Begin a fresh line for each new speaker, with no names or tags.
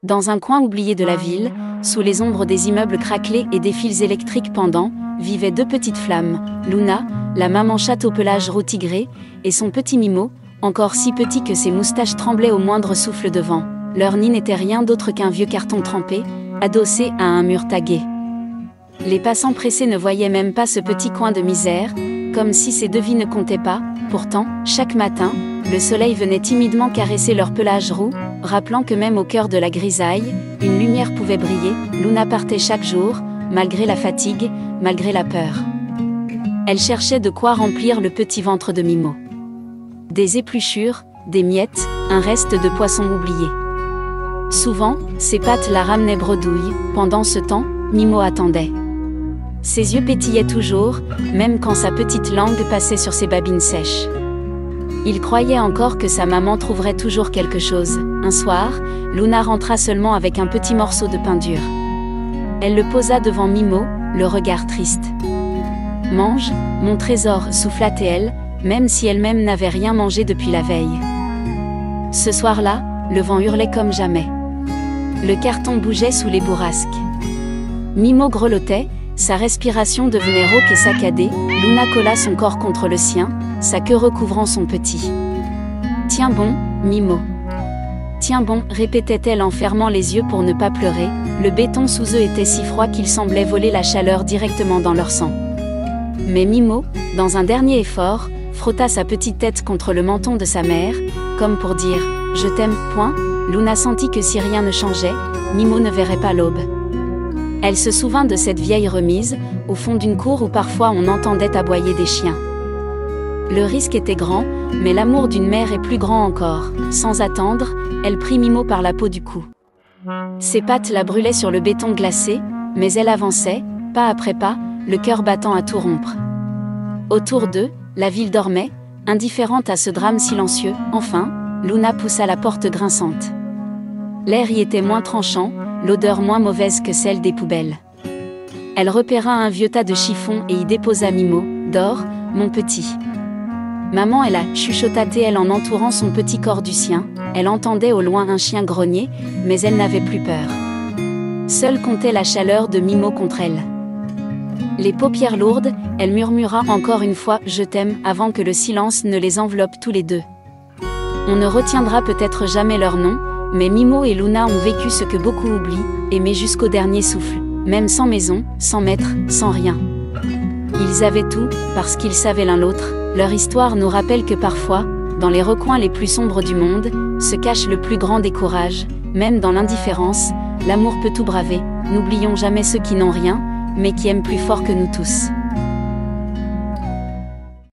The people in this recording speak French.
Dans un coin oublié de la ville, sous les ombres des immeubles craquelés et des fils électriques pendants, vivaient deux petites flammes, Luna, la maman chatte au pelage roux tigré, et son petit Mimo, encore si petit que ses moustaches tremblaient au moindre souffle de vent. Leur nid n'était rien d'autre qu'un vieux carton trempé, adossé à un mur tagué. Les passants pressés ne voyaient même pas ce petit coin de misère, comme si ces deux vies ne comptaient pas. Pourtant, chaque matin, le soleil venait timidement caresser leur pelage roux, rappelant que même au cœur de la grisaille, une lumière pouvait briller. Luna partait chaque jour, malgré la fatigue, malgré la peur. Elle cherchait de quoi remplir le petit ventre de Mimo. Des épluchures, des miettes, un reste de poisson oublié. Souvent, ses pattes la ramenaient bredouille. Pendant ce temps, Mimo attendait. Ses yeux pétillaient toujours, même quand sa petite langue passait sur ses babines sèches. Il croyait encore que sa maman trouverait toujours quelque chose. Un soir, Luna rentra seulement avec un petit morceau de pain dur. Elle le posa devant Mimo, le regard triste. « Mange, mon trésor » souffla-t-elle, même si elle-même n'avait rien mangé depuis la veille. Ce soir-là, le vent hurlait comme jamais. Le carton bougeait sous les bourrasques. Mimo grelottait, sa respiration devenait rauque et saccadée. Luna colla son corps contre le sien, sa queue recouvrant son petit. « Tiens bon, Mimo. Tiens bon » répétait-elle en fermant les yeux pour ne pas pleurer. Le béton sous eux était si froid qu'il semblait voler la chaleur directement dans leur sang. Mais Mimo, dans un dernier effort, frotta sa petite tête contre le menton de sa mère, comme pour dire « Je t'aime, point ». Luna sentit que si rien ne changeait, Mimo ne verrait pas l'aube. Elle se souvint de cette vieille remise, au fond d'une cour où parfois on entendait aboyer des chiens. Le risque était grand, mais l'amour d'une mère est plus grand encore. Sans attendre, elle prit Mimo par la peau du cou. Ses pattes la brûlaient sur le béton glacé, mais elle avançait, pas après pas, le cœur battant à tout rompre. Autour d'eux, la ville dormait, indifférente à ce drame silencieux. Enfin, Luna poussa la porte grinçante. L'air y était moins tranchant, l'odeur moins mauvaise que celle des poubelles. Elle repéra un vieux tas de chiffons et y déposa Mimo. « Dors, mon petit. » Maman est là, chuchota-t-elle en entourant son petit corps du sien. Elle entendait au loin un chien grogner, mais elle n'avait plus peur. Seule comptait la chaleur de Mimo contre elle. Les paupières lourdes, elle murmura encore une fois « Je t'aime » avant que le silence ne les enveloppe tous les deux. On ne retiendra peut-être jamais leur nom, mais Mimo et Luna ont vécu ce que beaucoup oublient, aimer jusqu'au dernier souffle, même sans maison, sans maître, sans rien. Ils avaient tout, parce qu'ils savaient l'un l'autre. Leur histoire nous rappelle que parfois, dans les recoins les plus sombres du monde, se cache le plus grand des courages. Même dans l'indifférence, l'amour peut tout braver. N'oublions jamais ceux qui n'ont rien, mais qui aiment plus fort que nous tous.